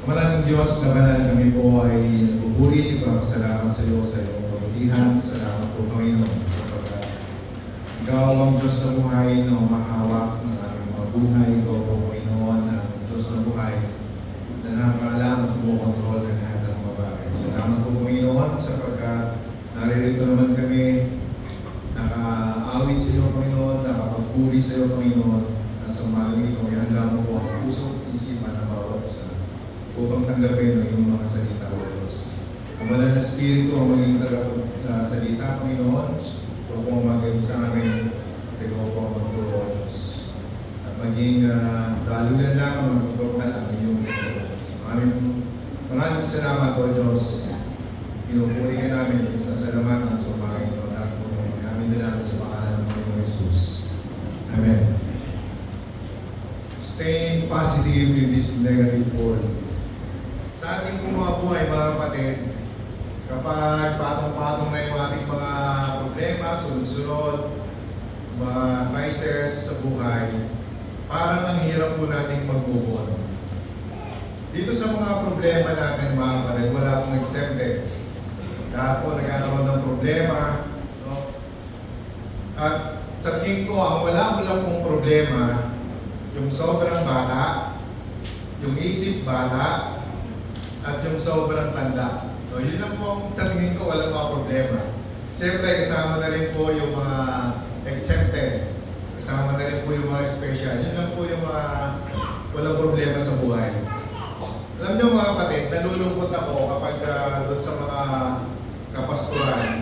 Maraming Diyos na banal, kami po ay nagpupuri, salamat sa iyo sa iyong kabutihan. Salamat po, Panginoon, sapagkat Ikaw ang Diyos na buhay na umahawak ng aming mga buhay. Ikaw po, Panginoon, ang Diyos na buhay na nakakaalam at kumukontrol ng lahat ng mga bagay. Salamat po, Panginoon, sapagkat naririto naman kami, nakaawit sa iyo, Panginoon, nakapagpuri sa iyo, Panginoon, at sa umagang ito, ihanda mo po ang puso at isipan ng bawat isa upang tanggapin ang iyong mga salita, O Diyos. Ang banal na Espiritu ang maging salita, Panginoon, ito po ang maging sa amin, ito po ang magturo, O Diyos. At maging daluyan lang ang magtutulungan ang iyong ito. Maraming salamat, O Diyos. Pinupuri ka namin, sasalamatan sa umagang ito at po namin nila sa pangalan ng Panginoon Jesus. Amen. Staying positive in this negative world. Sa ating mga buhay, mga kapatid, kapag patong-patong na yung ating mga problema, sunod-sunod, mga crises sa buhay, parang ang hirap po nating mag-move on. Dito sa mga problema natin, mga kapatid, wala pong exempted. Lahat po nagkakaroon ng problema. No? At sa tingin ko, ang wala pong problema, yung sobrang bata, yung isip bata, at yung sobrang tanda. So, yun lang po sa tingin ko, walang mga problema. Siyempre, kasama na rin po yung mga exempted. Kasama na rin po yung mga special. Yun lang po yung mga walang problema sa buhay. Alam niyo mga kapatid, nalulungkot ako kapag doon sa mga kapastoran,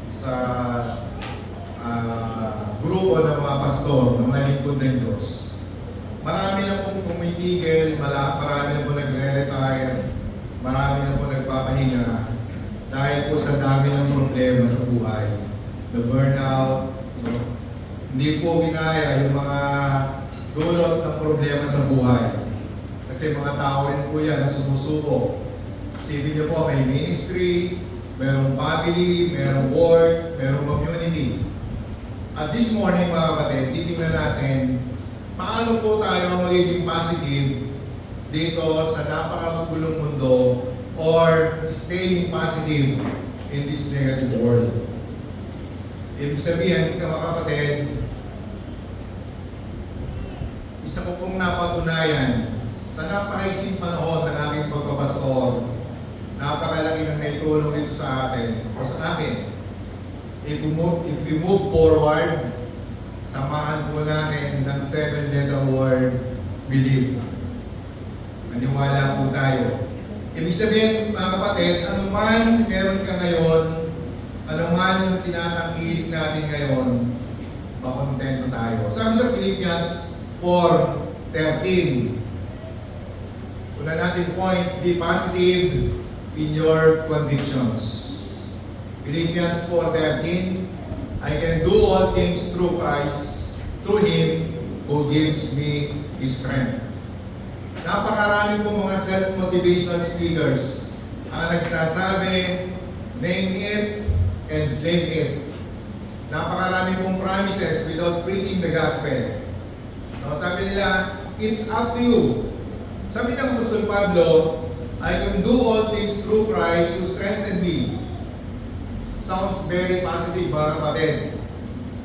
sa grupo ng mga pastor, ng mga lingkod ng Diyos. Marami na pong tumitigil, marami na pong nagre-retire, marami na po nagpapahinga dahil po sa dami ng problema sa buhay. The burnout, hindi po ginaya yung mga dulot ng problema sa buhay. Kasi mga tao rin po yan na sumusuko. Isipin niyo po, may ministry, merong family, merong work, merong community. At this morning mga kapatid, titingnan natin paano po tayo magiging positive dito sa napakagulong mundo or staying positive in this negative world. Ibig sabihin, mga kapatid, isa ko pong napatunayan sa napakaiksing panahon ng aking pagpapastor, napakalaki ng naitulong dito sa atin o sa akin. If we move forward, samahan po natin ng 7-letter word, believe. Maniwala po tayo. Ibig sabihin, mga kapatid, anuman meron ka ngayon, anuman yung tinatangkilik natin ngayon, makontento tayo. Sabi sa Philippians 4:13, una natin point, be positive in your convictions. Philippians 4:13, I can do all things through Christ, through Him who gives me His strength. Napakarami po mga self-motivational speakers ang nagsasabi, name it and claim it. Napakarami pong promises without preaching the gospel. No, sabi nila, it's up to you. Sabi ng Apostol Pablo, I can do all things through Christ who strengthened me. Sounds very positive, mga kapatid.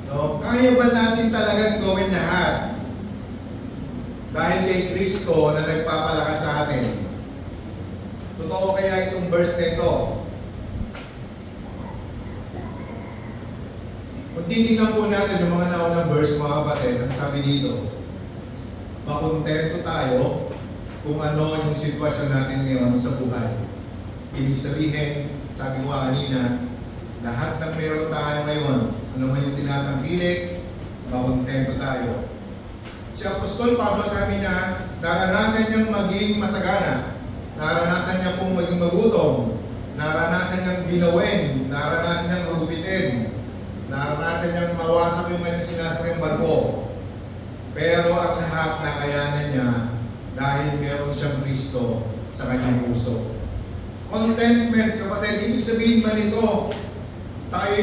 No, kaya ba natin talagang gawin lahat? Dahil kay Kristo na nagpapalakas sa atin. Totoo kaya itong verse na ito? Kung titignan po natin yung mga naunang verse, mga kapatid, ang sabi dito, makontento tayo kung ano yung sitwasyon natin ngayon sa buhay. Ibig sabihin, sabi ko kanina, lahat ng meron tayo ngayon, ano man yung tinatangkilik, makontento tayo. Si Apostol Pablo sabi niya, naranasan niyang maging masagana, naranasan niya pong maging magutom, naranasan niyang ginawin, naranasan niyang magupitin, naranasan niyang mawasak yung kanyang sinasakayang barko. Pero ang lahat nakayanan niya dahil meron siyang Kristo sa kanyang puso. Contentment, kapatid, ibig sabihin ba nito, tayo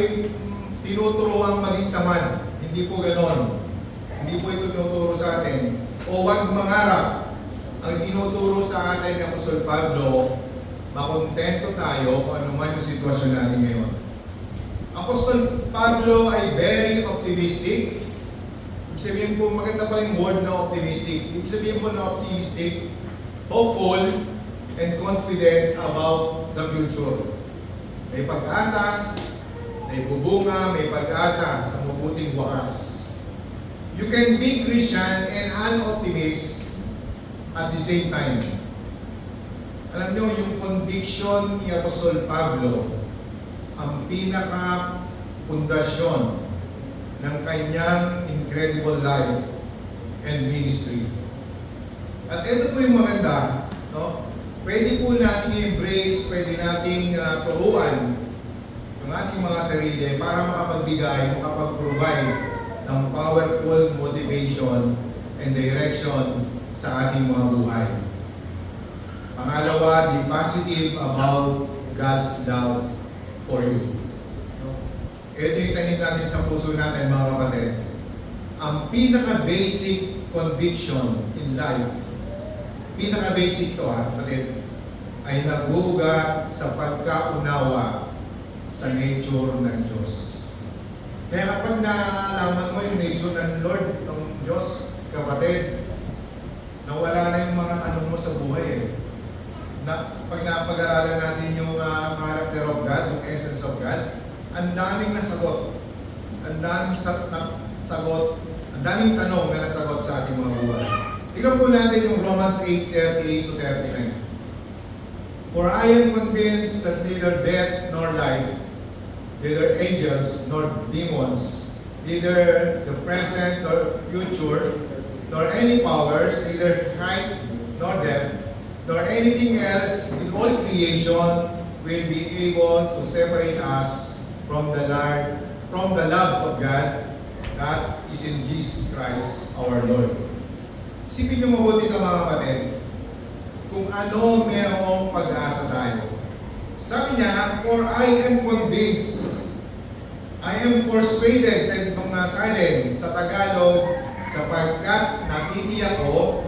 tinuturuan maging tamad. Hindi po ganon. Hindi po ito tinuturo sa atin. O huwag mangarap. ang tinuturo sa atin ng Apostol Pablo, makontento tayo kung ano man yung sitwasyon natin ngayon. Apostol Pablo ay very optimistic. Ibig sabihin po, maganda pa rin word na optimistic. Ibig sabihin po na optimistic, hopeful, and confident about the future. May pag-asa, may bubunga, may pag-asa sa mabuting wakas. You can be Christian and an optimist at the same time. Alam niyo, yung conviction ni Apostol Pablo, ang pinaka-pundasyon ng kanyang incredible life and ministry. At ito po yung maganda, no? Pwede po natin i-embrace, pwede nating turuan yung ating mga sarili para makapagbigay, makapag-provide ng powerful motivation and direction sa ating mga buhay. Pangalawa, be positive about God's love for you. Ito yung tanim natin sa puso natin, mga kapatid. Ang pinaka-basic conviction in life, pinaka-basic to kapatid, ay naguugat sa pagkaunawa sa nature ng Diyos. Kaya kapag nalaman mo yung nature ng Lord, ng Diyos, kapatid, nawala na yung mga tanong mo sa buhay eh. Pag napag-aralan natin yung character of God, yung essence of God, ang daming nasagot. Ang daming sagot, ang daming tanong na nasagot sa ating mga buhay. Tingnan po natin yung Romans 8:38-39. For I am convinced that neither death nor life, neither angels nor demons, neither the present nor future, nor any powers, neither height nor depth, nor anything else in all creation will be able to separate us from the love of God that is in Jesus Christ our Lord. Isipin niyo mabuti ito, mga kapatid, kung ano mayroong pag-asa tayo. Sabi niya, for I am convinced, I am persuaded, sa mga salin, sa Tagalog, sapagkat natitiyak ko,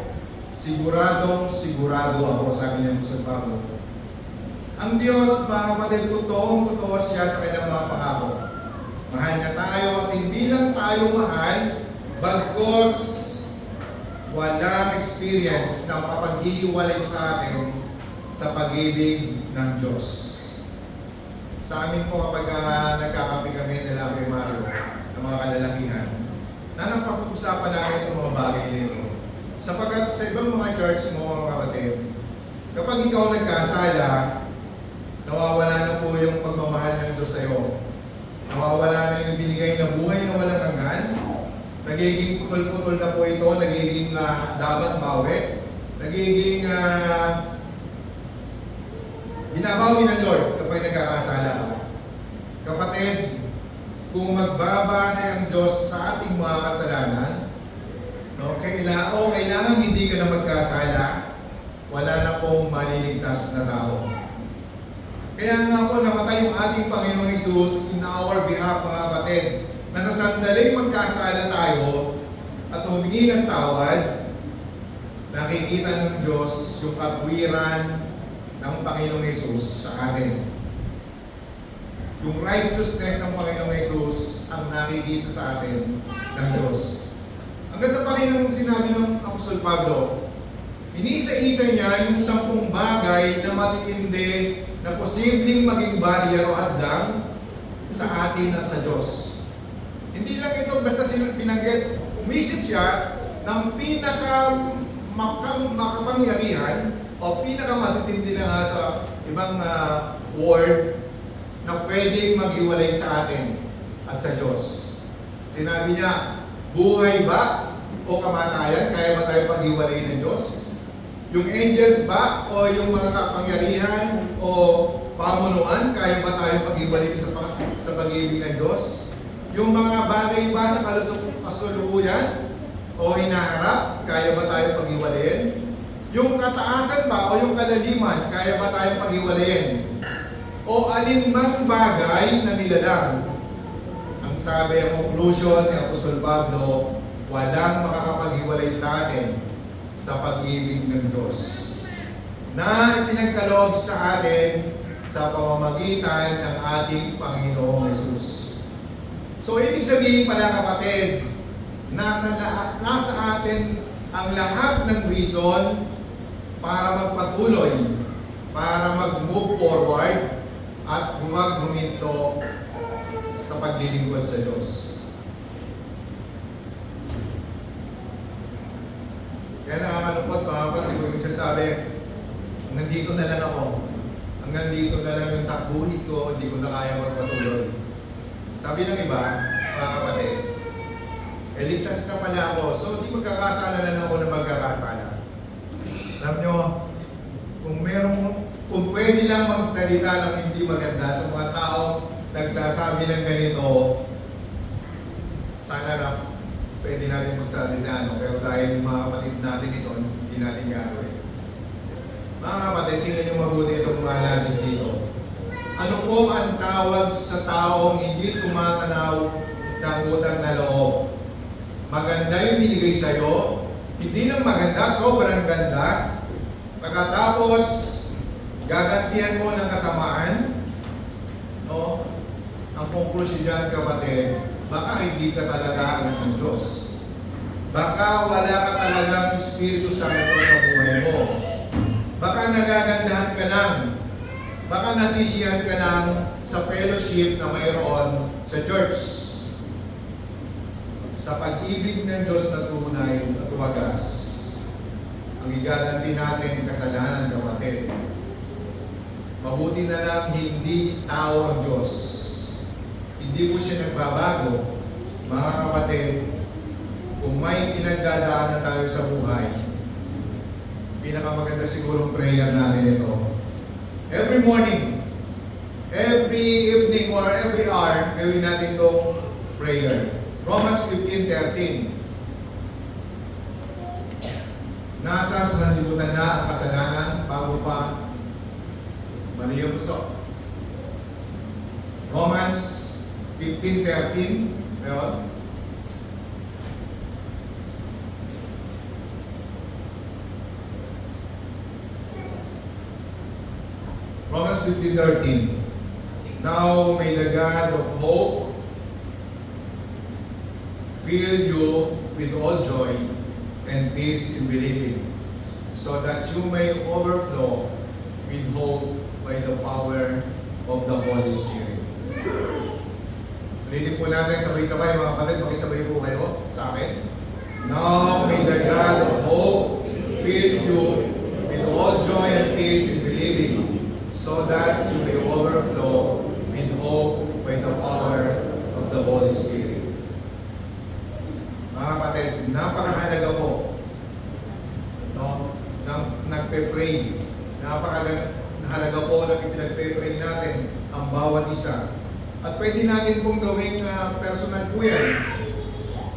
sigurado ako, sabi niya sa Pablo. Ang Diyos, mga kapatid, totoong-totoo siya sa kanyang mga pangako. Mahal niya tayo at hindi lang tayo mahal, bagkos walang experience na makapaghihiwalay sa atin sa pag-ibig ng Diyos. Sa amin po kapag nagkakape kami nila kay Mario, ng mga kalalakihan, na napag-usapan namin itong mga bagay nito. Sapagkat sa ibang mga church mo, mga kapatid, kapag ikaw nagkasala, nawawala na po yung pagmamahal ng Diyos sa iyo. Nawawala na yung binigay na buhay na walang hanggan. Nagiging putol-putol na po ito, nagiging dapat bawi. Nagiging binabawi ng Lord kapag nagkakasala ka. Kapatid, kung magbabase ang Diyos sa ating mga kasalanan, kailangan hindi ka na magkasala, wala na pong maliligtas na tao. Kaya nga po namatay yung ating Panginoong Hesus in our behalf, mga kapatid, na sa sandaling magkasala tayo at humingi ng tawad, nakikita ng Diyos yung katwiran ng Panginoong Hesus sa atin. Yung righteousness ng Panginoong Hesus ang nakikita sa atin ng Diyos. Ang ganda pa rin ng sinabi ng Apostol Pablo, inisa-isa niya yung 10 bagay na matitindi na posibleng maging barrier o hadlang sa atin at sa Diyos. Hindi lang ito basta pinanggit, umisip siya ng makapangyarihan o pinakamatitindi na sa ibang word na pwedeng maghiwalay sa atin at sa Diyos. Sinabi niya, buhay ba o kamatayan, kaya ba tayo paghiwalay ng Diyos? Yung angels ba o yung mga kapangyarihan o pamunuan, kaya ba tayo paghiwalay sa pag-ibig ng Diyos? Yung mga bagay ba sa kasalukuyan o hinaharap, kaya ba tayo paghiwalayin? Yung kataasan ba o yung kalaliman, kaya ba tayo paghiwalayin? O alinmang bagay na nilalang? Ang sabi, ang conclusion ni Apostol Pablo, walang makakapaghiwalay sa atin sa pag-ibig ng Diyos na ipinagkaloob sa atin sa pamamagitan ng ating Panginoong Yesus. So, ibig sabihin pala kapatid, nasa atin ang lahat ng reason para magpatuloy, para mag-move forward, at huwag huminto sa paglilingkod sa Diyos. Kaya nakakalungkot mga kapatid, kung yung sasabi, nandito na lang ako, hanggang dito na lang yung takbuhin ko, hindi ko na kaya magpatuloy. Sabi ng iba, mga kapatid, ligtas na pala ako, so hindi magkakasala na lang ako na magkakasala. Alam nyo, kung pwede lang magsalita ng hindi maganda sa mga taong nagsasabi ng ganito, sana lang pwede natin magsalita, no? Pero dahil mga kapatid natin ito, hindi natin gagawin. Mga kapatid, tingnan nyo mabuti itong mga logic dito. Ano po ang tawag sa taong hindi tumatanaw ng utang na loob? Maganda yung binigay sa'yo, hindi lang maganda, sobrang ganda. Pagkatapos, gagantihan mo ng kasamaan, no? Ang conclusion dyan, kapatid, baka hindi ka talaga anak ng Diyos. Baka wala ka talagang Espiritu Santo sa buhay mo. Baka nagagandahan ka lang. Baka nasisiyahan ka lang sa fellowship na mayroon sa church. Sa pag-ibig ng Diyos na tunay at wagas, ang igaganti natin kasalanan, kapatid. Mabuti na lang hindi tao ang Diyos. Hindi po siya nagbabago. Mga kapatid, kung may pinagdadaanan tayo sa buhay, pinakamaganda sigurong prayer natin ito. Every morning, every evening, or every hour, gawin natin itong prayer. Romans 15:13. Nasa sanlibutan na ang kasalanan bago pa mali yung puso. Romans 15:13. Meron? Romans 15:13. Now may the God of hope fill you with all joy and peace in believing, so that you may overflow with hope by the power of the Holy Spirit. Ulitin po natin sabay-sabay mga kapatid, makisabay po kayo sa akin. Now may the God of hope fill you with all joy and peace in believing, so that you may overflow with hope by the power of the Holy Spirit. Mga kapatid, napakahalaga po, no, nagpe-pray. Napakahalaga po na pinagpe-pray natin ang bawat isa. At pwede natin pong gawing personal po yan.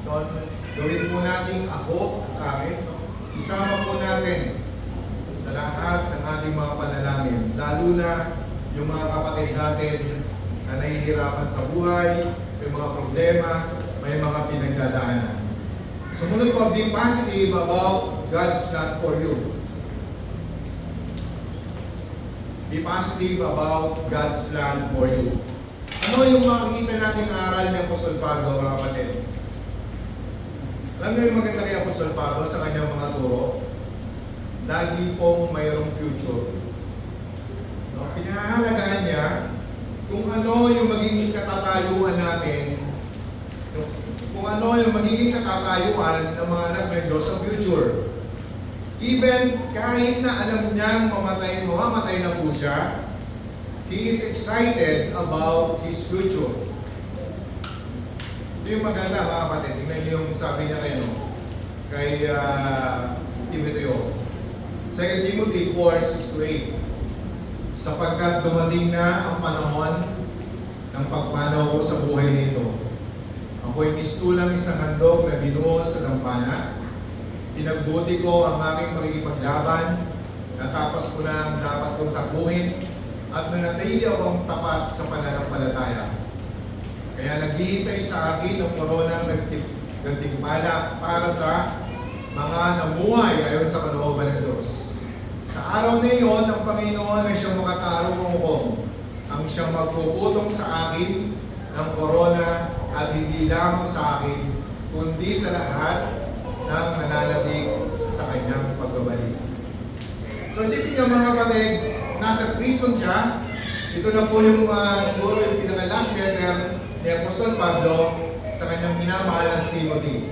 No, gawin po natin ako at akin. No? Isama po natin sa lahat ng ating mga panalangin. Lalo na yung mga kapatid natin na nahihirapan sa buhay, may mga problema, may mga pinagdadaanan. Sumunod po, be positive about God's plan for you. Be positive about God's plan for you. Ano yung makikita natin aral ni Apostol Pablo, mga kapatid? Alam niyo yung maganda kay Apostol Pablo sa kanyang mga turo? Lagi pong mayroong future. No? Pinahalagaan niya kung ano yung magiging katatayuan natin, kung ano yung magiging katatayuan ng mga anak ng Diyos sa future. Even kahit na alam niyang mamamatay na po siya, he is excited about his future. Ito yung maganda mga kapatid. Tingnan niyo yung sabi niya kay Timoteo. 2 Timothy 4:6-8. Sapagkat dumating na ang panahon ng pagpanaw ko sa buhay nito. Ako'y mistulang isang handog na binuo sa dampana. Pinagbuti ko ang aking pakikipaglaban. Natapos ko na ang dapat kong takbuhin. At nanatili akong tapat sa pananampalataya. Kaya naghihintay sa akin ang koronang gantimpala para sa mga namuhay ayon sa kalooban ng Diyos. Sa araw na iyon, ang Panginoon ay siyang makatarong ang siyang magpuputong sa akin ng korona at hindi lamang sa akin, kundi sa lahat ng nananabik sa kanyang pagbabalik. So isipin niyo mga kapatid, nasa prison siya. Ito na po yung siguro yung pinaka-last letter ni Apostol Pablo sa kanyang minamahal na si Timothy.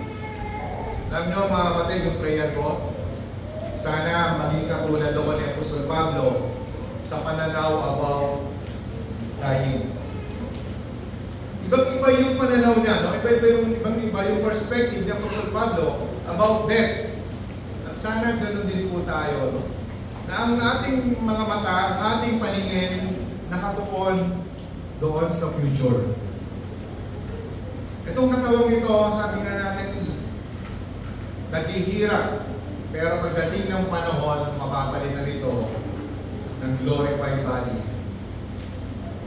Alam niyo mga kapatid, yung prayer ko, sana maging katulad ako ni Apostol Pablo sa pananaw about dying. Ibang-iba yung pananaw niya, no? Ibang-iba yung perspective ni Apostol Pablo about death. At sana ganoon din po tayo, no? Na ang ating mga mata, ang ating paningin, nakatuon doon sa future. Itong katawang ito, sabi nga natin, naghihirap. Pero pagdating ng panahon, mapapalitan ito ng glorified body.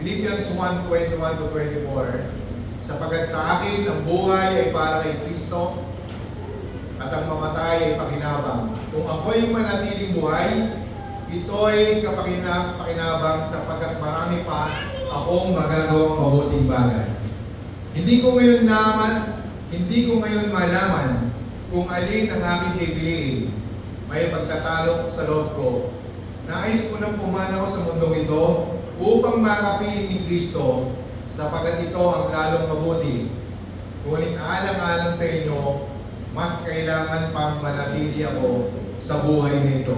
Philippians 1:21-24, sapagkat sa akin ang buhay ay para kay Kristo at ang mamatay ay pakinabang. Kung ako'y manatiling buhay, ito'y pakinabang sapagkat marami pa akong magagawang mabuting bagay. Hindi ko ngayon malaman kung alin ang aking pipiliin. May pagtatalo sa loob ko. Nais ko nang pumanaw sa mundong ito upang makapiling ni Kristo sapagkat ito ang lalong mabuti. Ngunit alang-alang sa inyo, mas kailangan pang manatili ako sa buhay nito.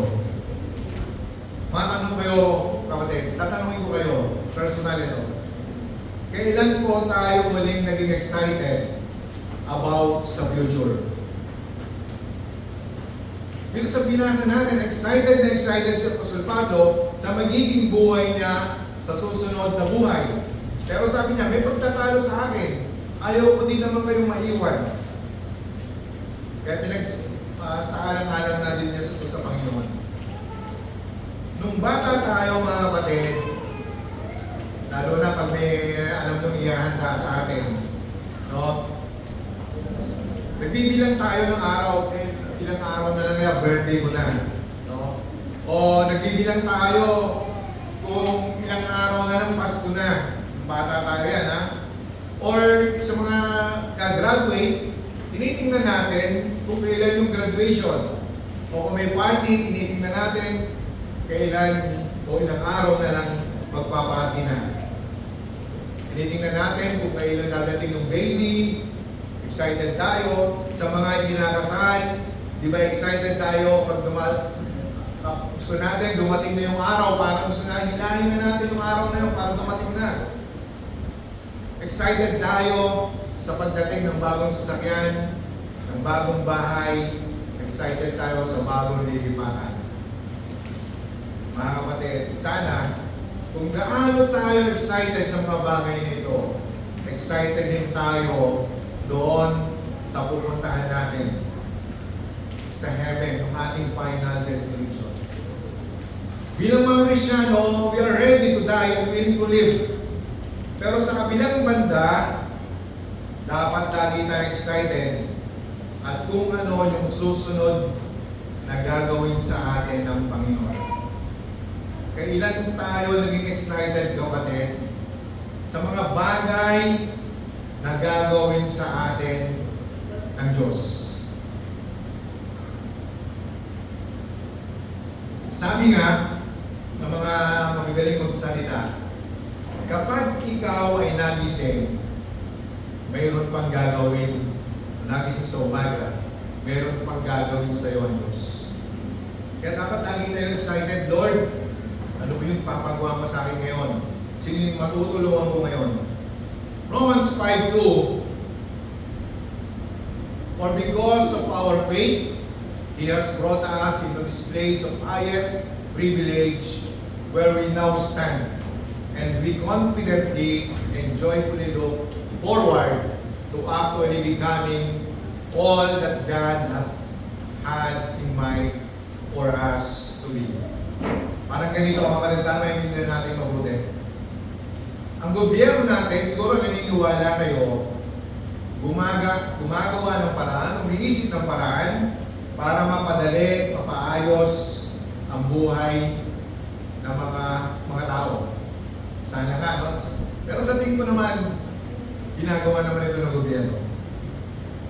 Matanong kayo, kapatid, tatanungin ko kayo, personal ito. Kailan po tayo muling naging excited about sa future? Dito sa binasa natin, excited na excited si Apostol Pablo sa magiging buhay niya sa susunod na buhay. Pero sabi niya, may pagtatalo sa akin. Ayaw ko din naman kayong maiwan. Kaya pinag-saalang-alang na din niya sa Panginoon. Nung bata tayo mga kapatid, lalo na pag may alam nung ihahanda sa atin, no? Nagbibilang tayo ng araw, ilang araw na lang kaya birthday ko na, no? O nagbibilang tayo kung ilang araw na lang Pasko na. Bata tayo yan, ha? Or sa mga ka-graduate, tinitingnan natin kung kailan yung graduation. O kung may party, tinitingnan natin kailan o ilang araw na lang magpaparty na. Tinitingnan natin kung kailan dadating yung baby. Excited tayo. Sa mga ikinakasal, di ba excited tayo pag gusto natin dumating na yung araw, parang gusto na hinahin na natin yung araw na yun para dumating na. Excited tayo sa pagdating ng bagong sasakyan, ng bagong bahay. Excited tayo sa bagong lilipatan. Mga kapatid, sana kung gaano tayo excited sa mga bagay nito, excited din tayo doon sa pupuntahan natin sa heaven, yung ating final destination. Bilang mga Kristyano, we are ready to die and willing to live. Pero sa kabilang banda, dapat lagi tayo excited at kung ano yung susunod na gagawin sa atin ng Panginoon. Kailan tayo naging excited, kapatid, sa mga bagay na gagawin sa atin ng Diyos? Sabi nga ng mga magagaling magsalita, kapag ikaw ay nagising, mayroon pang gagawin. Nagising sa umaga, mayroon pang gagawin sa iyo ang Diyos. Kaya dapat lagi tayo excited, Lord, ano ba yung papagawa mo sa akin ngayon? Sino yung matutulungan mo ngayon? Romans 5:2, for because of our faith, He has brought us into this place of highest privilege where we now stand, and we confidently and joyfully look forward to actually becoming all that God has had in mind for us to be. Parang ganito, kapatid, para maintindihan natin mabuti. Ang gobyerno natin, siguro naniniwala kayo, gumagawa ng paraan, umiisip ng paraan para mapadali, mapaayos ang buhay ng mga tao. Sana nga, no? Pero sa tingin ko naman, ginagawa naman ito ng gobyerno.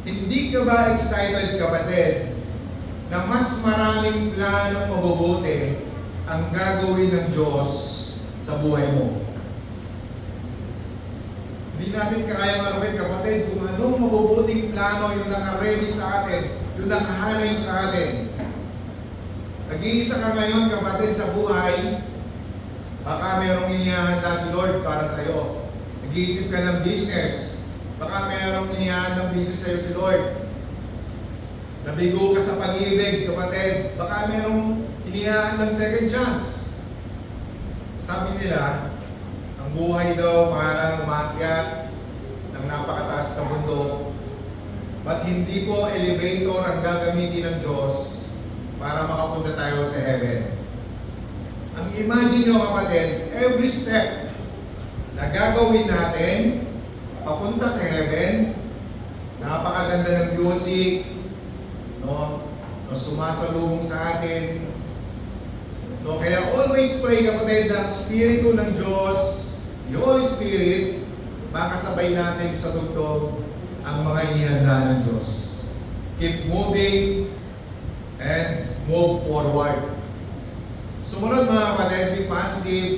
Hindi ka ba excited, kapatid, na mas maraming planong mabubuti ang gagawin ng Diyos sa buhay mo? Hindi natin kaya maruin, kapatid, kung anong mabubuting plano yung naka-ready sa atin, yung nakahanay sa atin. Nag-iisa ka ngayon, kapatid, sa buhay, baka mayroong inihahanda si Lord para sa iyo. Nag-iisip ka ng business, baka mayroong inihahanda ng business sa iyo si Lord. Nabigo ka sa pag-ibig, kapatid, baka mayroong inihahanda ng second chance. Sabi nila, ang buhay daw parang umakyat ng napakataas na bundok, but hindi po elevator ang gagamitin ng Diyos para makapunta tayo sa heaven. Ang imagine nyo, kapatid, every step na gagawin natin papunta sa heaven, napakaganda ng music, no, sumasalubong sa atin. No, kaya always pray, kapatid, na ang Espiritu ng Diyos, the Holy Spirit, makasabay natin sa tugtog ang mga inihanda ng Diyos. Keep moving and move forward. Sumunod, mga kapatid, be positive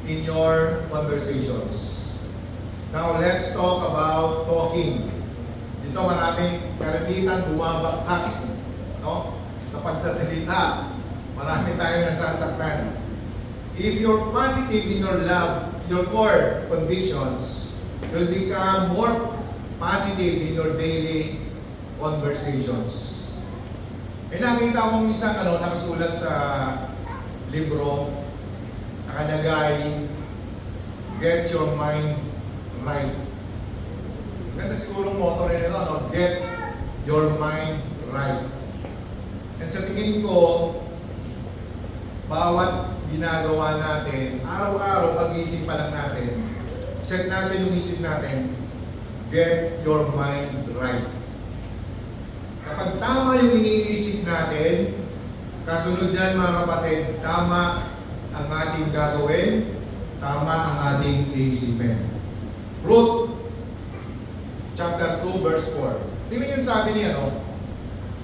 in your conversations. Now, let's talk about talking. Dito maraming karamihan bumabaksak, no? Sa pagsasalita, marami tayong nasasaktan. If you're positive in your love, your core convictions will become more positive in your daily conversations. May nakita akong isang nakasulat sa libro, nakalagay, get your mind right. Ganda siguro motto rin ito, no? Get your mind right. And sa tingin ko, bawat ginagawa natin, araw-araw pag-iisip pa lang natin, set natin yung isip natin, get your mind right. Kapag tama yung iniisip natin, kasunod yan, mga kapatid, tama ang ating gagawin, tama ang ating iisipin. Ruth, chapter 2, verse 4. Tingnan yung sabi niya, no?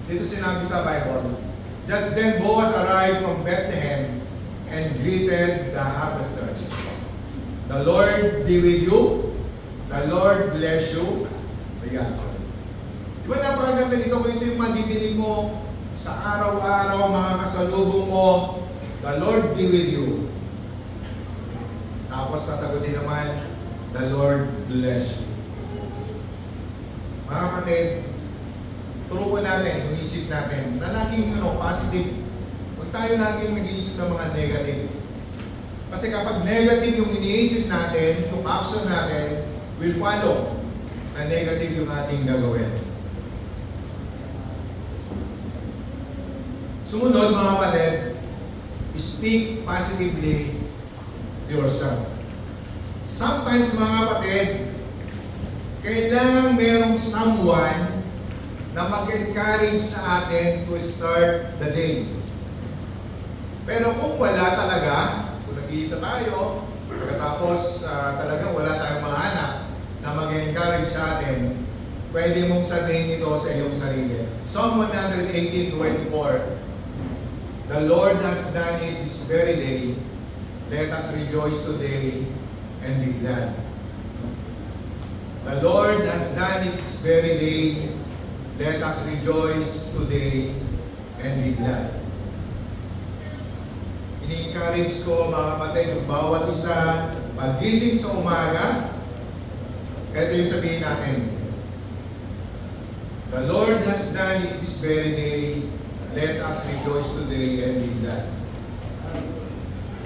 Dito sinabi sa Bible, just then Boaz arrived from Bethlehem and greeted the harvesters. The Lord be with you. The Lord bless you. Ayan. Di ba napakaganda dito kung ito yung madidinig mo sa araw-araw, mga kasalubong mo, the Lord be with you. Tapos sasagutin naman, the Lord bless you. Mga kapatid, turuan natin, isip natin, na laging positive. Huwag tayo laging nag-iisip ng mga negative. Kasi kapag negative yung iniisip natin, yung action natin, will follow na negative yung ating gagawin. Sumunod, mga kapatid, speak positively to yourself. Sometimes, mga kapatid, kailangan merong someone na mag-encourage sa atin to start the day. Pero kung wala talaga, kung nag-iisa tayo, pagkatapos talagang wala tayong mahanap na mag-encourage sa atin, pwede mong sabihin ito sa iyong sarili. Psalm 118:24, the Lord has done it this very day. Let us rejoice today and be glad. The Lord has done it this very day. Let us rejoice today and be glad. Ini-encourage ko, mga kapatid, yung bawat isa, pag-gising sa umaga, ito yung sabihin natin, the Lord has done it this very day. Let us rejoice today and be glad.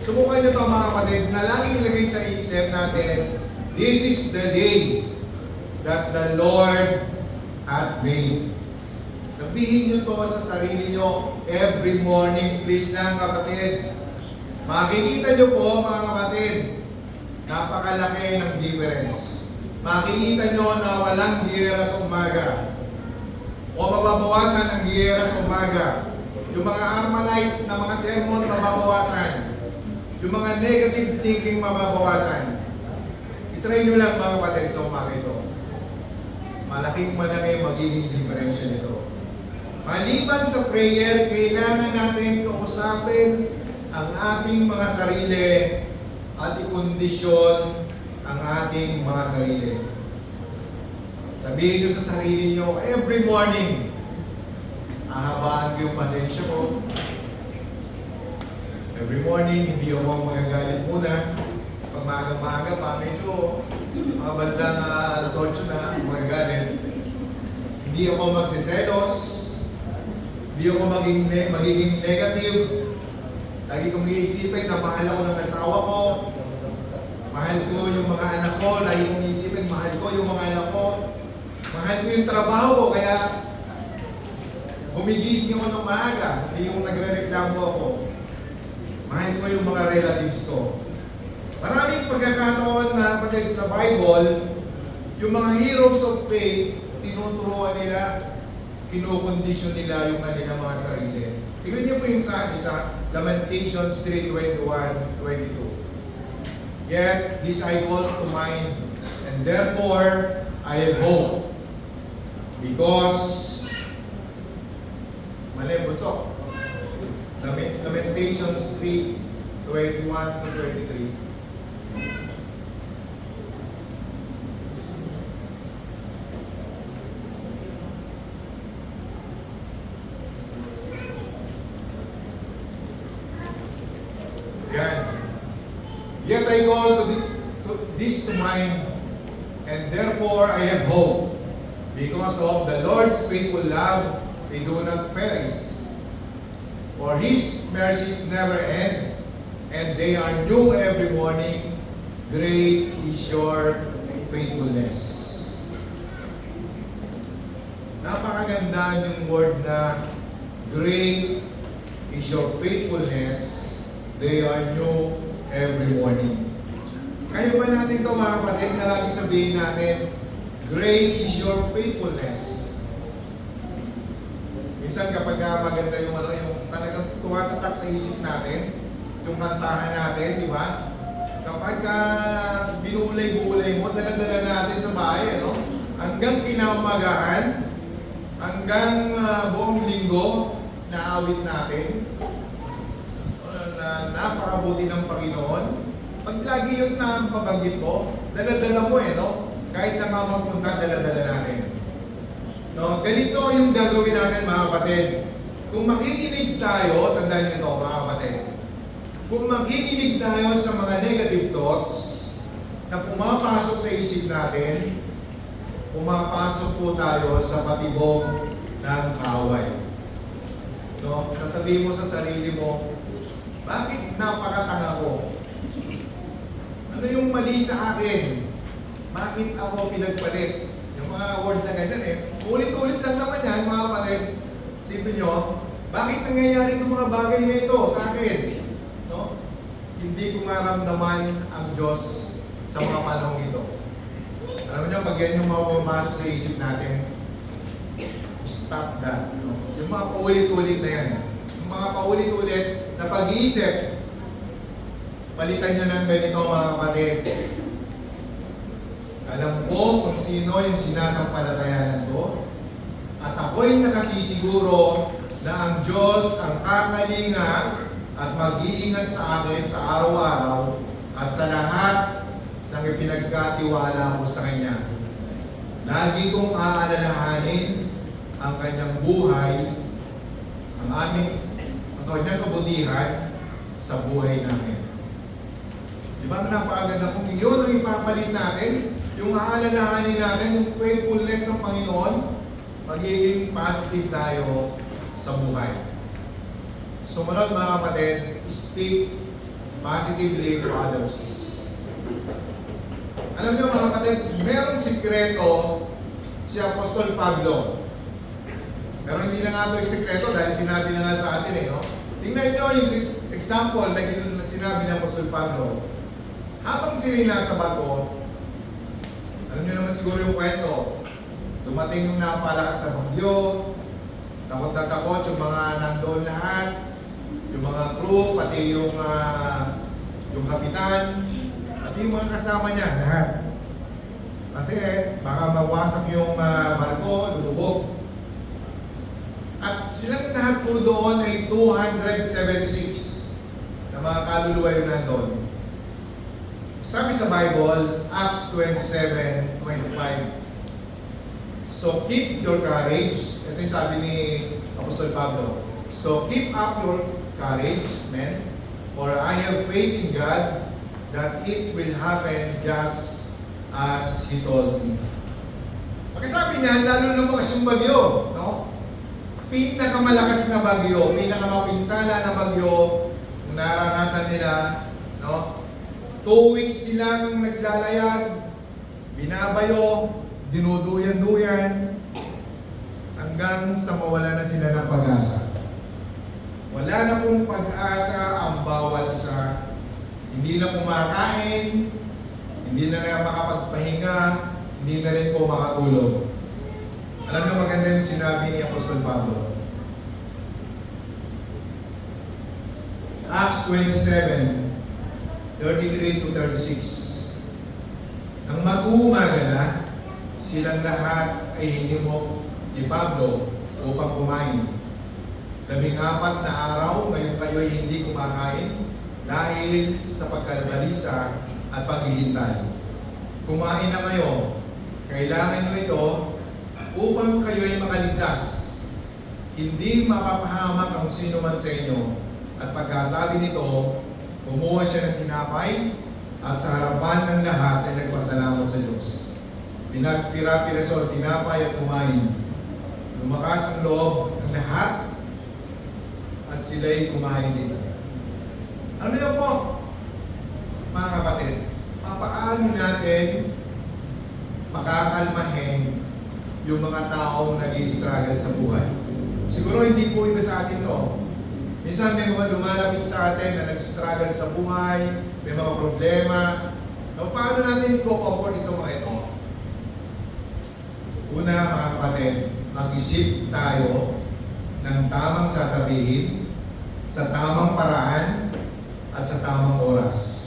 Subukan nyo ito, mga kapatid, na laging ilagay sa isip natin, this is the day that the Lord hath made. Sabihin nyo to sa sarili nyo every morning, please lang, kapatid. Makikita nyo po, mga kapatid, napakalaki ng difference. Makikita nyo na walang giyera sa umaga. O mababawasan ang giyera sa umaga. Yung mga Armalite na mga sermon, mababawasan. Yung mga negative thinking, mababawasan. I-try nyo lang mga kapatid sa umaga ito. Malaking malaki magiging diferensya nito. Maliban sa prayer, kailangan natin kausapin ang ating mga sarili at ikondisyon ang ating mga sarili. Sabihin nyo sa sarili nyo, every morning, ahabaan ko yung pasensya ko. Every morning, hindi ako magagalit muna. Pag maaga-maaga pa, medyo mga bandang alas 8 na magagalit. Hindi ako magsiselos. Hindi ako magiging negative. Lagi kong iisipin na mahal ako ng asawa ko. Mahal ko yung mga anak ko. Lagi kong iisipin, mahal ko yung mga anak ko. Mahal ko yung trabaho ko, kaya gumigising ako ng maaga. Hindi yung nagre-reklamo ako. Mahal ko yung mga relatives ko. Maraming pagkakataon na kapatid sa Bible, yung mga heroes of faith, tinuturuan nila, kinukondisyon nila yung kanilang mga sarili. Tignan niyo po yung sa Lamentations 3:21-22. Yet this I call to mind, and therefore I have hope. Because, mali, bunso. Lamentations 3:21-23. Yet I call this to mind, and therefore I have hope. Because of the Lord's faithful love, they do not perish. For His mercies never end, and they are new every morning. Great is your faithfulness. Napakaganda yung word na great is your faithfulness. They are new every morning. Kaya ba natin ito mga kapatid na lagi sabihin natin, great is your faithfulness. Minsan kapag maganda yung talagang tumatatak sa isip natin, yung kantahan natin, di ba? Kapag binulay-bulay mo, dala-dala natin sa bahay, ano? Hanggang kinamagahan, hanggang buong linggo, naawit natin, na napakabuti ng Panginoon. Pag lagi yun na pabanggit mo, dala-dala mo no? Kahit sa mga magpunta, dala-dala natin. No? Ganito yung gagawin natin mga kapatid. Kung makikinig tayo, tandaan nyo ito mga kapatid. Kung makikinig tayo sa mga negative thoughts na pumapasok sa isip natin, pumapasok po tayo sa patibong ng kaaway. No? Sasabihin mo sa sarili mo, bakit napakatanga ko? Ano yung mali sa akin? Bakit ako pinagpalit? Yung mga word na ganyan ulit-ulit lang naman yan mga kapatid. Isipin nyo, bakit nangyayari itong mga bagay na ito sa akin? No? Hindi ko maramdaman ang Diyos sa mga panahong ito. Alam niyo, pag yan yung mga pumasok sa isip natin, stop that. No? Yung mga paulit-ulit na yan. Yung mga paulit-ulit na pag-iisip, palitan nyo ng ganito mga kapatid. Alam ko kung sino yung sinasampalatayanan ko, at ako'y nakasisiguro na ang Diyos ang kakalinga at mag-iingat sa akin sa araw-araw at sa lahat ng ipinagkatiwala ko sa Kanya. Lagi kong aalalahanin ang Kanyang buhay, ang Kanyang kabutihan sa buhay namin. Di ba napakaganda kung yun ang ipapalit natin, yung aalalahanin natin, yung faithfulness ng Panginoon, magiging positive tayo sa buhay. Sumunod mga kapatid, speak positively to others. Alam niyo mga kapatid, merong sikreto si Apostol Pablo. Pero hindi na nga ito yung sikreto dahil sinabi na nga sa atin no? Tingnan niyo yung example na sinabi ng Apostol Pablo. Habang sila nasa bago, alam niyo naman siguro yung kwento. Dumating yung napalakas na bagyo, Takot na takot yung mga nandoon lahat, yung mga crew, pati yung kapitan, pati yung mga kasama niya, lahat. Kasi baka mawasak yung barko, lumubog. At silang lahat po doon ay 276 na mga kaluluwa yung nandoon. Sabi sa Bible, Acts 27:25. So keep your courage. Ito yung sabi ni Apostol Pablo. So keep up your courage, men, for I have faith in God that it will happen just as He told me. Pagkasabi niya, lalo lumakas yung bagyo, no? Pinakamalakas na bagyo, pinakamapinsala na bagyo kung naranasan nila, no? 2 weeks silang naglalayag, binabayo, dinuduyan-duyan, hanggang sa mawala na sila ng pag-asa. Wala na pong pag-asa ang bawat isa. Hindi na kumakain, hindi na makapagpahinga, hindi na rin po makatulog. Alam niyo maganda yung sinabi ni Apostol Pablo. Acts 27:33-36. Nang mag-uumaga na, silang lahat ay hinimok ni Pablo upang kumain. 14 na araw, ngayon kayo ay hindi kumakain dahil sa pagkabalisa at paghihintay. Kumain na kayo. Kailangan nyo ito upang kayo ay makaligtas. Hindi mapapahamak ang sino man sa inyo. At pagkasabi nito, kumuha siya ng tinapay at sa harapan ng lahat ay nagpasalamat sa Diyos. Pinagpira-piraso ang tinapay at kumain. Lumakas ang loob ng lahat at sila'y kumain din. Ano yun po, mga kapatid? Paano natin makakalmahin yung mga taong nag-i-struggle sa buhay? Siguro hindi po iba sa atin to. Minsan may mga lumalapit sa atin na nag-struggle sa buhay, may mga problema. So, paano natin i-comfort ito mga ito? Una, mga kapatid, mag-isip tayo ng tamang sasabihin, sa tamang paraan, at sa tamang oras.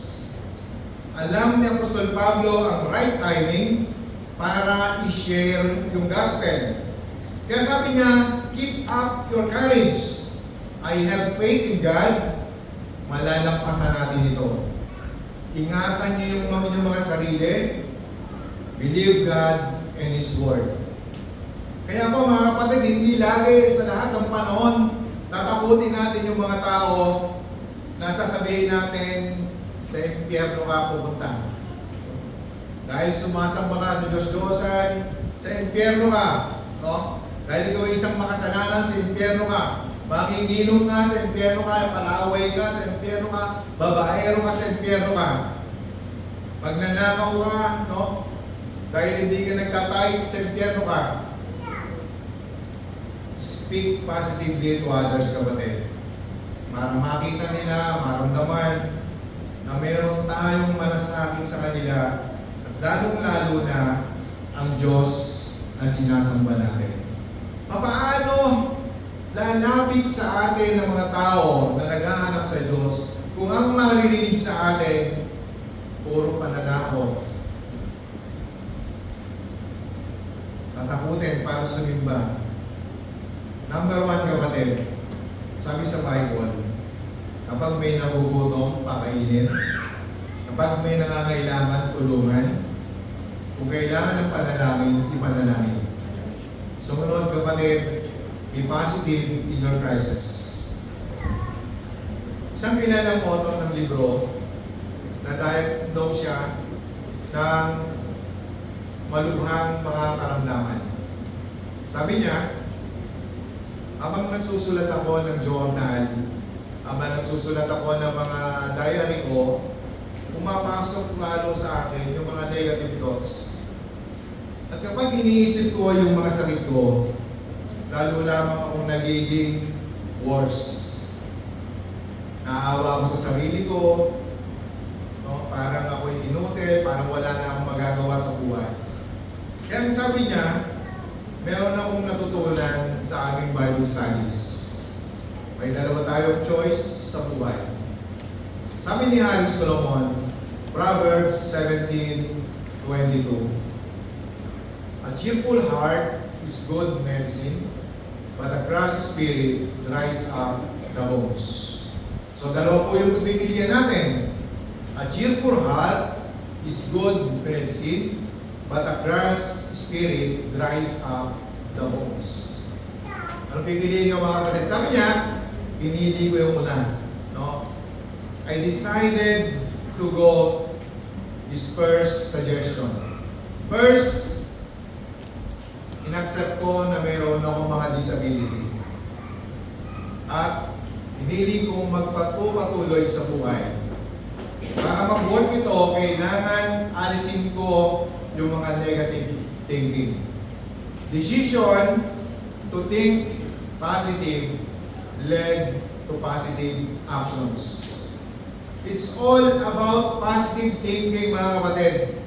Alam ni Apostol Pablo ang right timing para i-share yung gospel. Kaya sabi niya, keep up your courage. I have faith in God. Malalampasan natin ito. Ingatan niyo yung mga sarili. Believe God and His Word. Kaya po mga kapatid, hindi lagi sa lahat ng panahon tatakutin natin yung mga tao na sasabihin natin sa impyerno ka pupunta. Dahil sumasamba ka sa Diyos-Diyosan, sa impyerno ka. No? Dahil ikaw isang makasalanan, sa impyerno ka. Makiginom ka, sa impyerno ka. Palaway ka, sa impyerno ka. Babaero ka, sa impyerno ka. Magnanakaw ka, no? Dahil hindi ka nagtatahit, sa impyerno ka. Speak positively to others, kapatid. Para makita nila, maramdaman na meron tayong malasakit sa kanila at lalong-lalo na ang Diyos na sinasamba natin. Paano lalapit sa atin ng mga tao na naghahanap sa Diyos kung ang maririnig sa atin puro pananakot, tatakutin para sumimba? Number 1, kapatid, sabi sa Bible, kapag may nagugutom, pakainin. Kapag may nangangailangan, tulungan. Kung kailangan ng panalangin, ipanalangin. Sumunod, kapatid, be positive in your crisis. Isang kilalang author ng libro na diagnose siya ng malubhang mga karamdaman. Sabi niya, habang nagsusulat ako ng journal, habang nagsusulat ako ng mga diary ko, pumapasok lalo sa akin yung mga negative thoughts. At kapag iniisip ko yung mga sakit ko, lalo lamang akong nagiging worse. Naawa ako sa sarili ko, no? Parang ako'y inutil, parang wala na akong magagawa sa buhay. Kaya sabi niya, meron akong natutunan sa aming Bible studies. May dalawa tayong choice sa buhay. Sabi ni Hari Solomon, Proverbs 17:22, a cheerful heart is good medicine, but a crushed spirit dries up the bones. So dalawa po yung pipilian natin. A cheerful heart is good medicine, but a crushed spirit dries up the bones. Ano pipiliin nyo mga kapatid? Sabi niya, pinili ko yung una. No? I decided to go this first suggestion. First, inaccept ko na mayroon akong mga disability. At pinili kong magpatuloy sa buhay. Para mag-work ito, kailangan alisin ko yung mga negative thinking. Decision to think positive led to positive actions. It's all about positive thinking, mga kapatid.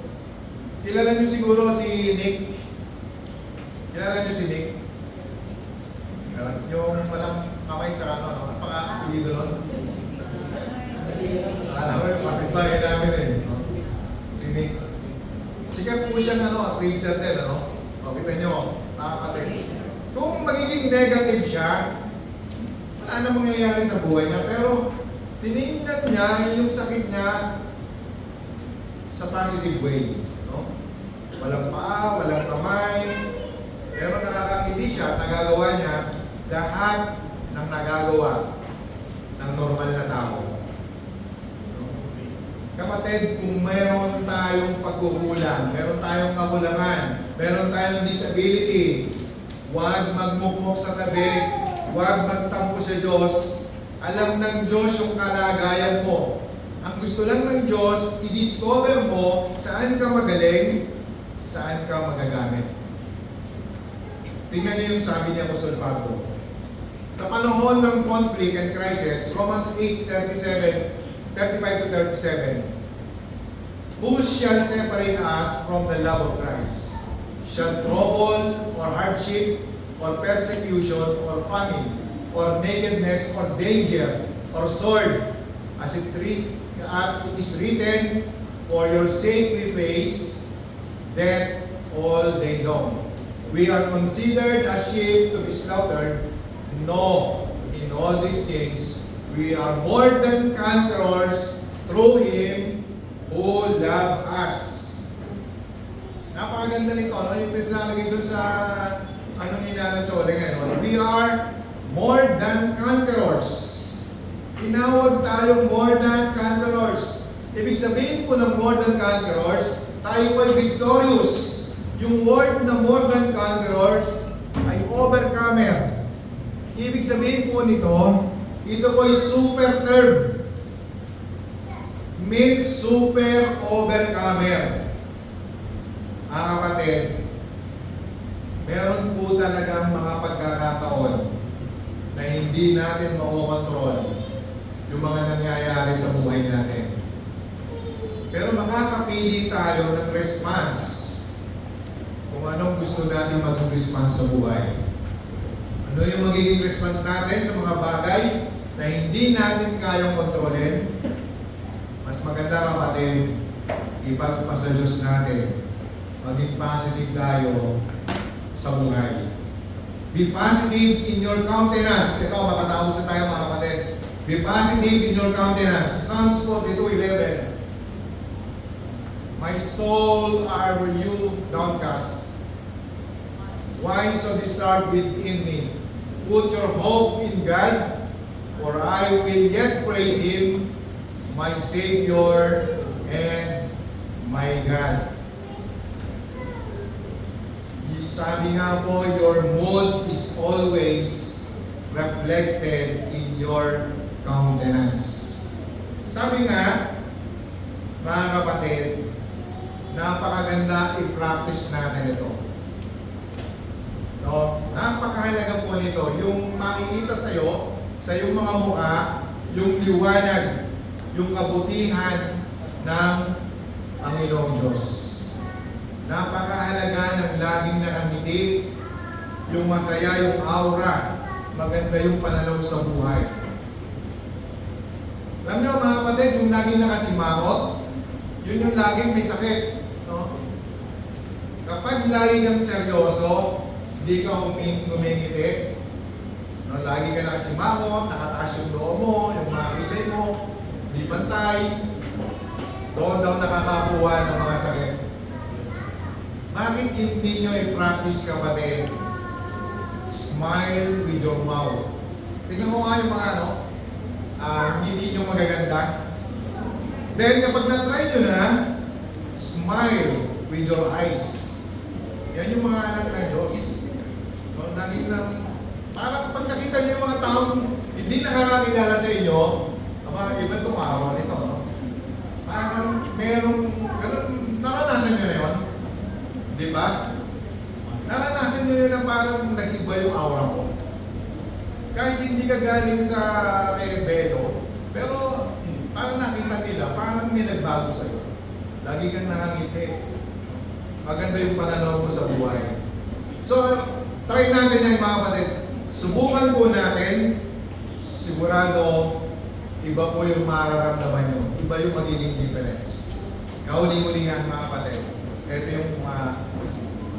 Kilala niyo siguro si Nick. Kilala niyo si Nick? Yung walang kamay tsaka ano napaka-apelido nun. Alam mo, kapitbahay namin eh. Si Nick. Sikat po siyang preacher din, ano? O, kita nyo, nakakatid. Kung magiging negative siya, wala na mangyayari sa buhay niya. Pero, tinignan niya yung sakit niya sa positive way. No? Walang paa, walang kamay, pero nakakakiti siya at nagagawa niya lahat ng nagagawa ng normal na tao. Kapatid, kung mayroon tayong pagkukulang, mayroon tayong kakulangan, mayroon tayong disability, huwag magmukmok sa tabi, huwag magtampo sa Diyos. Alam ng Diyos yung kalagayan mo. Ang gusto lang ng Diyos, i-discover mo saan ka magaling, saan ka magagamit. Tingnan niyo yung sabi niya Apostol Pablo. Sa panahon ng conflict and crisis, Romans 8:35-37, who shall separate us from the love of Christ? Shall trouble, or hardship, or persecution, or famine, or nakedness, or danger, or sword? As it is written, for your sake we face death all day long. We are considered as sheep to be slaughtered. No, in all these things, we are more than conquerors through Him who loved us. Napakaganda nito, no? Yung pinalagay doon sa ni Nana Chole ngayon. We are more than conquerors. Tinawag tayong more than conquerors. Ibig sabihin po ng more than conquerors, tayo ay victorious. Yung word na more than conquerors ay overcomer. Ibig sabihin po nito, ito po ay super term. Means super overcomer. Mga kapatid, meron po talagang mga pagkakataon na hindi natin makokontrol yung mga nangyayari sa buhay natin. Pero makakapili tayo ng response kung anong gusto natin maging response sa buhay. Ano yung magiging response natin sa mga bagay na hindi natin kayang kontrolin? Mas maganda, kapatid, ipagpasa Diyos natin. Maging positive tayo sa buhay. Be positive in your countenance. Ito, matatapos na tayo, mga kapatid. Be positive in your countenance. Psalms 42:11. My soul, are you downcast? Why so disturbed within me? Put your hope in God, for I will yet praise Him, my Savior and my God. Sabi nga po, your mood is always reflected in your countenance. Sabi nga, mga kapatid, napakaganda i-practice natin ito. No? Napakahalaga po nito. Yung makikita sa'yo, sa iyong mga mukha, yung liwanag, yung kabutihan ng Panginoong Diyos. Napakahalaga ng laging nakangiti, yung masaya, yung aura, maganda yung pananaw sa buhay. Alam niyo mga kapatid, yung laging nakasimangot, yun yung laging may sakit. No? Kapag lagi kang seryoso, hindi ka humingiti, no? Lagi ka nakasimangot, nakataas yung loob mo, yung mga kilay mo, hindi bantay, doon daw nakakakuha ng mga sakit. Bakit hindi nyo i-practice kapatid? Smile with your mouth. Tingnan mo nga yung mga hindi nyo magaganda. Then kapag na-try nyo na, smile with your eyes. Yan yung mga anak ng Diyos. No, lagi lang, parang pag nakita nyo yung mga taong hindi nakakakilala sa inyo, iba itong araw nito. No? Parang merong, ganun, naranasan nyo na yun. Di ba? Naranasan nyo yun na parang nag-iba yung aura mo. Kahit hindi ka galing sa rebelo, pero parang nakita nila, parang may nagbago sa'yo. Lagi kang nakangiti. Maganda yung pananaw mo sa buhay. So, try natin yan mga kapatid. Subukan po natin, sigurado, iba po yung mararamdaman nyo. Iba yung magiging difference. Kauli-uli yan mga kapatid. Ito yung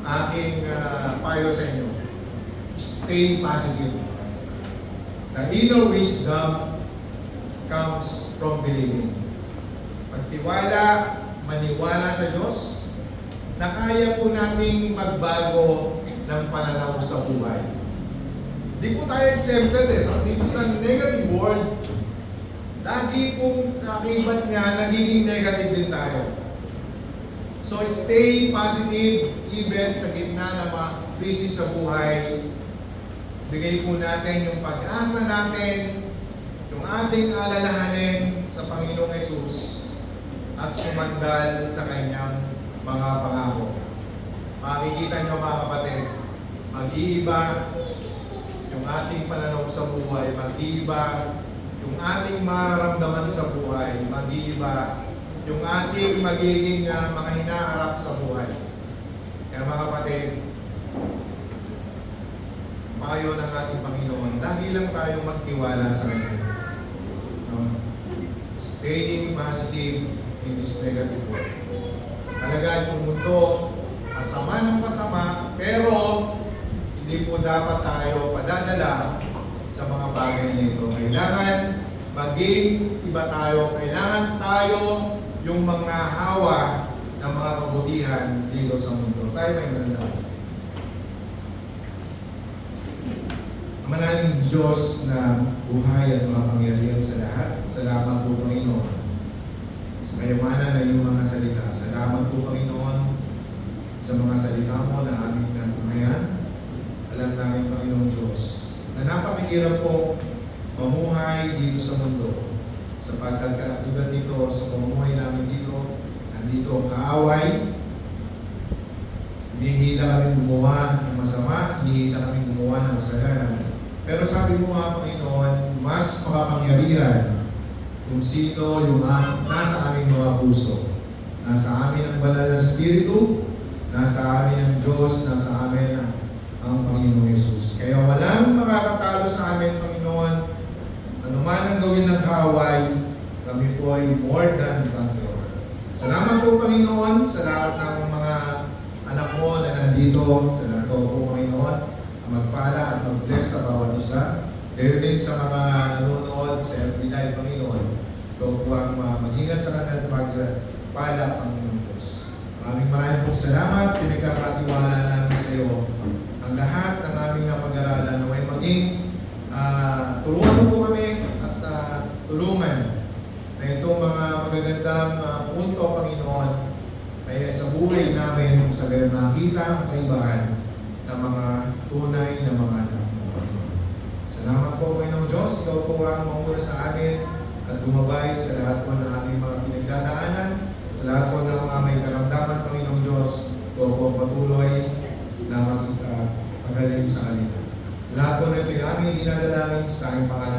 aking payo sa inyo. Stay positive. The inner wisdom comes from believing. Pagtiwala, maniwala sa Diyos, na kaya po nating magbago ng pananaw sa buhay. Di po tayo exempted no? Dito sa negative world, lagi pong kakibat nga, nagiging negative din tayo. So stay positive even sa gitna ng mga krisis sa buhay. Bigay po natin yung pag-asa natin, yung ating alalahanin sa Panginoong Hesus at sumandal sa Kanyang mga pangako. Makikita nyo mga kapatid, mag-iiba yung ating pananaw sa buhay, mag-iiba yung ating mararamdaman sa buhay, mag-iiba yung ating magiging mga hinaharap sa buhay. Kaya mga kapatid, payo ng ating Panginoon, lagi lang tayo magtiwala sa Kanya. No? Staying positive in this negative world. Talaga itong mundo, masama ng masama, pero hindi po dapat tayo padadala sa mga bagay nito. Kailangan maging iba tayo. Kailangan tayo yung mga hawa ng mga kabutihan dito sa mundo. Tayo may mananalo. Manaling Diyos na buhay at makapangyarihan sa lahat. Salamat po Panginoon sa kayamanan na iyong mga salita. Salamat po Panginoon sa mga salita mo na aming natumayan. Alam namin Panginoon Diyos na napakahirap po mamuhay dito sa mundo sapagkat katulad dito sa pamumuhay namin dito, nandito ang kaaway. Hindi kami gumawa ng masama, hindi kami gumawa ng kasalanan. Pero sabi mo nga Panginoon, mas makapangyarihan kung sino yung nasa aming mga puso. Nasa amin ang banal na Espiritu, nasa amin ang Diyos, nasa amin ang Panginoong Yesus. Kaya walang makakatalo sa amin, Panginoon. Ano man ang gawin ng kaaway, kami po ay more than conqueror. Salamat po Panginoon sa lahat ng mga anak mo na nandito. Salamat po Panginoon magpala at mag-bless sa bawat isa. Gayon din sa mga nanonood sa FB Live, Panginoon. Ikaw po ang mag-ingat sa kanila at magpala, Panginoon Diyos. Maraming pong salamat. Pinagkakatiwala namin sa iyo ang lahat ng aming napag-aralan na may maging tulungan mo po kami at tulungan na itong mga magagandang punto, Panginoon, ay sa buhay namin sa gayon nakita ang kaibahan ng mga tunay na mga anak mo. Salamat po Panginoong Diyos. Ikaw po ang mamuna sa amin at gumabay sa lahat po ng aming mga pinagdadaanan, sa lahat po ng mga may karamdaman, Panginoong Diyos. Ikaw po patuloy na magpagaling sa kanila. Lahat po na ito ay aming dinadalangin sa aking pangalan.